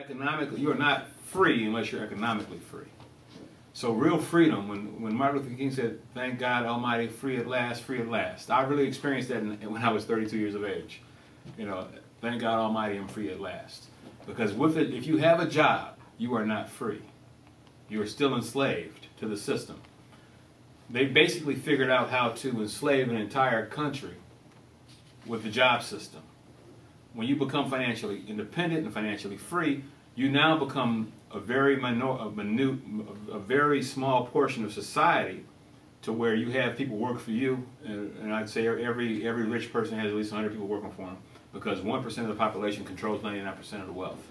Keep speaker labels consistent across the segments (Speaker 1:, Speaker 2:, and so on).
Speaker 1: Economically, you are not free unless you're economically free. So real freedom, when Martin Luther King said, "Thank God Almighty, free at last, free at last," I really experienced that when I was 32 years of age. You know, thank God Almighty, I'm free at last. Because with it, if you have a job, you are not free. You are still enslaved to the system. They basically figured out how to enslave an entire country with the job system. When you become financially independent and financially free, you now become a very very small portion of society, to where you have people work for you, and I'd say every rich person has at least 100 people working for them, because 1% of the population controls 99% of the wealth,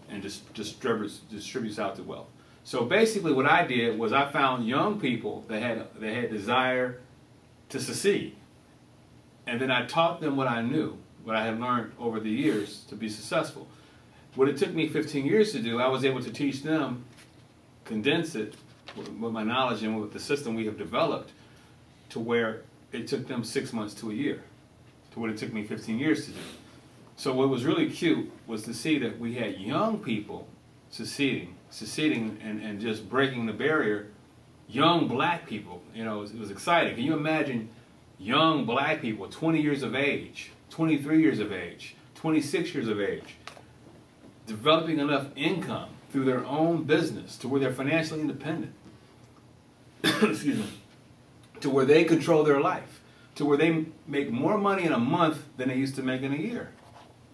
Speaker 1: and just distributes out the wealth. So basically, what I did was I found young people that had desire to succeed, and then I taught them what I knew, what I had learned over the years to be successful. What it took me 15 years to do, I was able to teach them, condense it with my knowledge and with the system we have developed, to where it took them 6 months to a year, to what it took me 15 years to do. So what was really cute was to see that we had young people succeeding and just breaking the barrier. Young black people, you know, it was exciting. Can you imagine young black people, 20 years of age, 23 years of age, 26 years of age, developing enough income through their own business to where they're financially independent, excuse me, to where they control their life, to where they make more money in a month than they used to make in a year.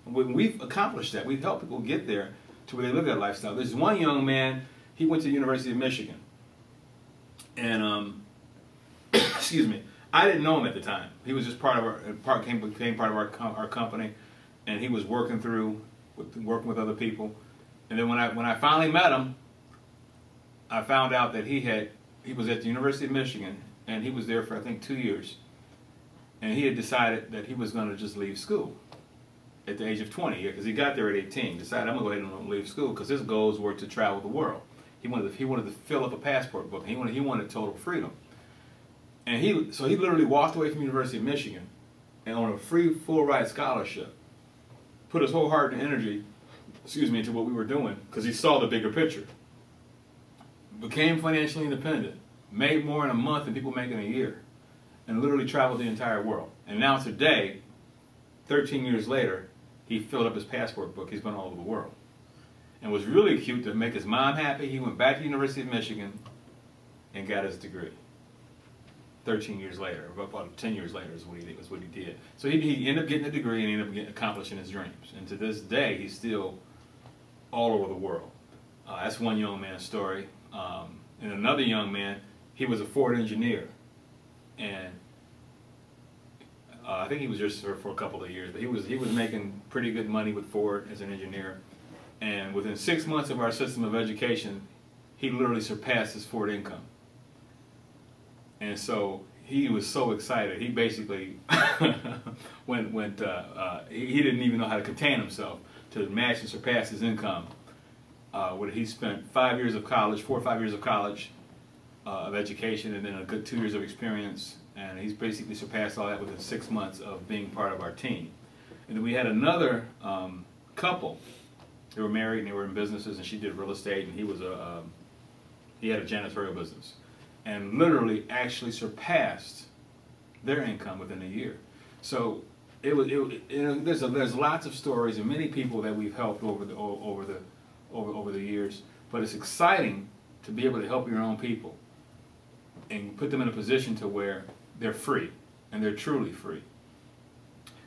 Speaker 1: When we've accomplished that, we've helped people get there to where they live that lifestyle. There's one young man, he went to the University of Michigan, and excuse me, I didn't know him at the time. He was just became part of our company, and he was working with other people. And then when I finally met him, I found out that he was at the University of Michigan, and he was there for I think 2 years, and he had decided that he was going to just leave school at the age of 20, because he got there at 18. Decided, I'm going to go ahead and leave school, because his goals were to travel the world. He wanted to fill up a passport book. He wanted total freedom. And so he literally walked away from the University of Michigan, and on a free full ride scholarship, put his whole heart and energy, into what we were doing, because he saw the bigger picture. Became financially independent, made more in a month than people make in a year, and literally traveled the entire world. And now today, 13 years later, he filled up his passport book. He's been all over the world. And it was really cute to make his mom happy. He went back to the University of Michigan and got his degree. 13 years later, about 10 years later is what he did. So he ended up getting a degree, and he ended up accomplishing his dreams. And to this day, he's still all over the world. That's one young man's story. And another young man, he was a Ford engineer. And I think he was just for a couple of years, but he was making pretty good money with Ford as an engineer. And within 6 months of our system of education, he literally surpassed his Ford income. And so he was so excited. He basically he didn't even know how to contain himself to match and surpass his income. He spent 5 years of college, 4 or 5 years of college of education, and then a good 2 years of experience. And he's basically surpassed all that within 6 months of being part of our team. And then we had another couple. They were married and they were in businesses, and she did real estate, and he had a janitorial business, and literally actually surpassed their income within a year. So there's lots of stories and many people that we've helped over the years. But it's exciting to be able to help your own people and put them in a position to where they're free, and they're truly free.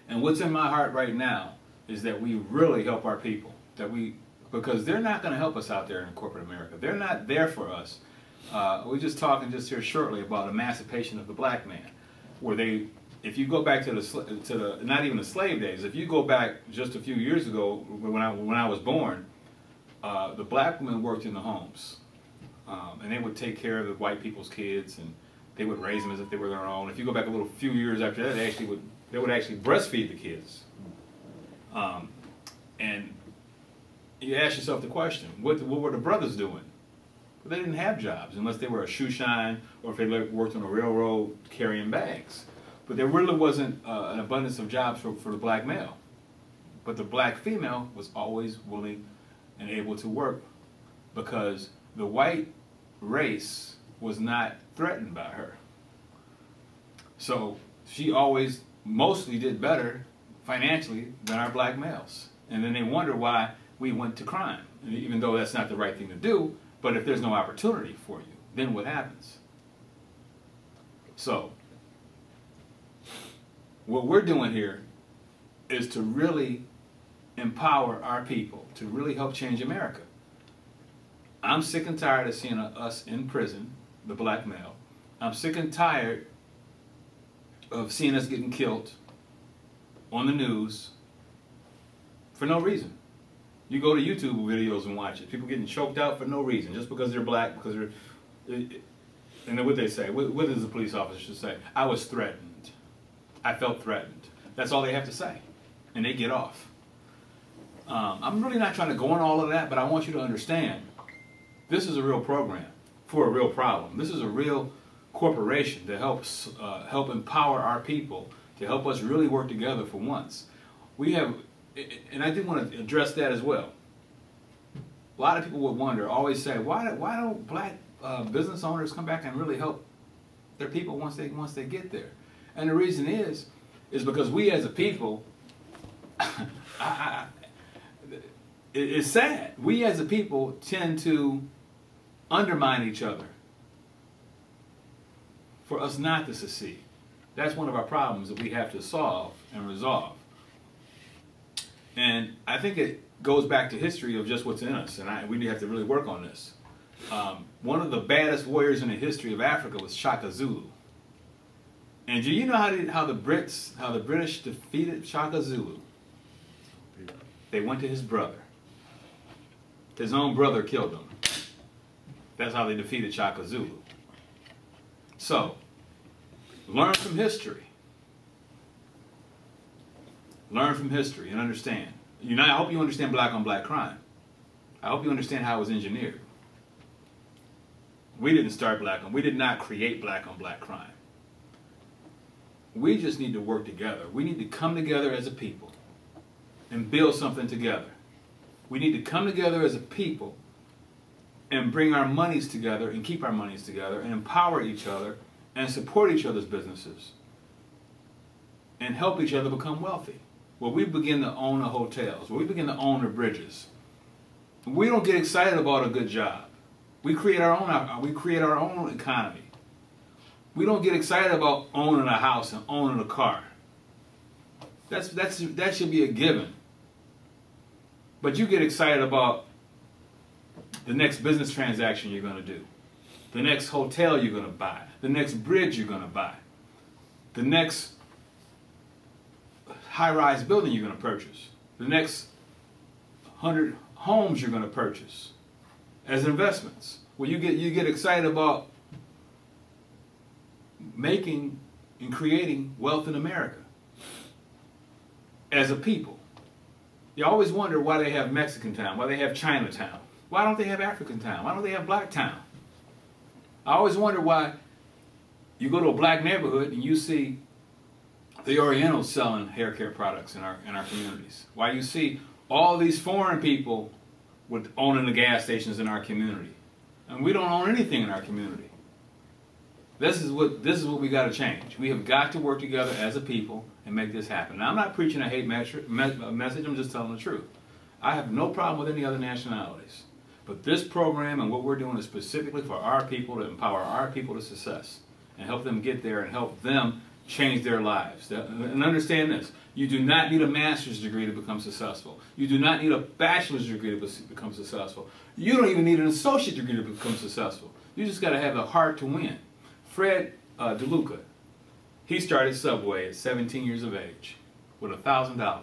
Speaker 1: And what's in my heart right now is that we really help our people, because they're not going to help us out there in corporate America. They're not there for us. We're just talking just here shortly about emancipation of the black man, where if you go back to the not even the slave days, if you go back just a few years ago when I was born, the black women worked in the homes, and they would take care of the white people's kids, and they would raise them as if they were their own. If you go back a few years after that, they would actually breastfeed the kids. And you ask yourself the question, what were the brothers doing? Well, they didn't have jobs unless they were a shoe shine, or if they worked on a railroad carrying bags. But there really wasn't an abundance of jobs for the black male. But the black female was always willing and able to work because the white race was not threatened by her. So she always mostly did better financially than our black males. And then they wonder why we went to crime, even though that's not the right thing to do. But if there's no opportunity for you, then what happens? So what we're doing here is to really empower our people, to really help change America. I'm sick and tired of seeing us in prison, the black male. I'm sick and tired of seeing us getting killed on the news for no reason. You go to YouTube videos and watch it. People getting choked out for no reason, just because they're black, because they're... And then what they say, what does the police officer say? I was threatened. I felt threatened. That's all they have to say. And they get off. I'm really not trying to go on all of that, but I want you to understand, this is a real program for a real problem. This is a real corporation that helps help empower our people, to help us really work together for once. We have, and I did want to address that as well. A lot of people would wonder, always say, why don't black business owners come back and really help their people once they get there? And the reason is because we as a people, it's sad. We as a people tend to undermine each other for us not to succeed. That's one of our problems that we have to solve and resolve. And I think it goes back to history of just what's in us, and we have to really work on this. One of the baddest warriors in the history of Africa was Shaka Zulu. And do you know how the British defeated Shaka Zulu? They went to his brother. His own brother killed him. That's how they defeated Shaka Zulu. So, learn from history. Learn from history and understand. I hope you understand black on black crime. I hope you understand how it was engineered. We didn't start we did not create black on black crime. We just need to work together. We need to come together as a people and build something together. We need to come together as a people and bring our monies together and keep our monies together and empower each other and support each other's businesses and help each other become wealthy. Where we begin to own the hotels, where we begin to own the bridges. We don't get excited about a good job. We create our own economy. We don't get excited about owning a house and owning a car. That should be a given. But you get excited about the next business transaction you're going to do, the next hotel you're going to buy, the next bridge you're going to buy, the next high-rise building you're going to purchase, the next 100 homes you're going to purchase as investments. Well, you get excited about making and creating wealth in America as a people. You always wonder why they have Mexican town, why they have Chinatown. Why don't they have African town? Why don't they have black town? I always wonder why you go to a black neighborhood and you see the Orientals selling hair care products in our communities. Why you see all these foreign people with owning the gas stations in our community. And we don't own anything in our community. This is what we got to change. We have got to work together as a people and make this happen. Now, I'm not preaching a hate message. I'm just telling the truth. I have no problem with any other nationalities. But this program and what we're doing is specifically for our people, to empower our people to success and help them get there and help them change their lives. And understand this. You do not need a master's degree to become successful. You do not need a bachelor's degree to become successful. You don't even need an associate degree to become successful. You just got to have the heart to win. Fred DeLuca, he started Subway at 17 years of age with $1,000.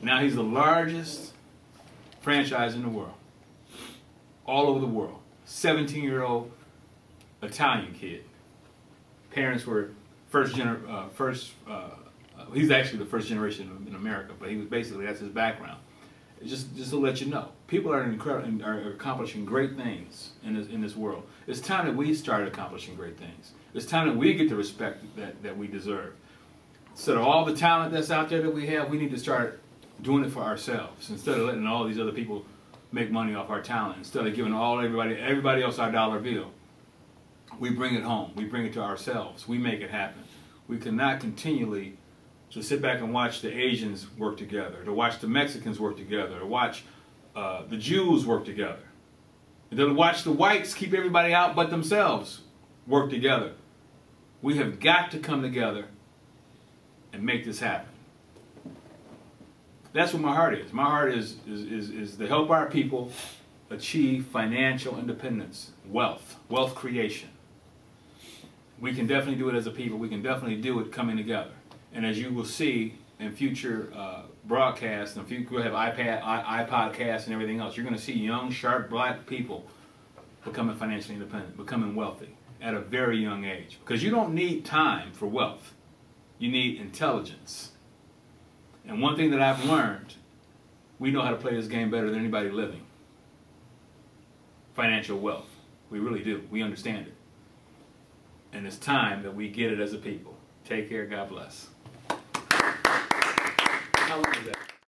Speaker 1: Now he's the largest franchise in the world, all over the world. 17-year-old Italian kid. Parents were he's actually the first generation in America, but he was basically, that's his background. Just to let you know, people are accomplishing great things in this world. It's time that we start accomplishing great things. It's time that we get the respect that we deserve. Instead of all the talent that's out there that we have, we need to start doing it for ourselves instead of letting all these other people make money off our talent. Instead of giving everybody else our dollar bill, we bring it home. We bring it to ourselves. We make it happen. We cannot continually to sit back and watch the Asians work together, to watch the Mexicans work together, to watch the Jews work together, and to watch the whites keep everybody out but themselves work together. We have got to come together and make this happen. That's what my heart is. My heart is to help our people achieve financial independence, wealth creation. We can definitely do it as a people. We can definitely do it coming together. And as you will see in future broadcasts, and if we'll have iPodcasts and everything else, you're going to see young, sharp, black people becoming financially independent, becoming wealthy at a very young age. Because you don't need time for wealth. You need intelligence. And one thing that I've learned, we know how to play this game better than anybody living. Financial wealth. We really do. We understand it. And it's time that we get it as a people. Take care. God bless. How long is that?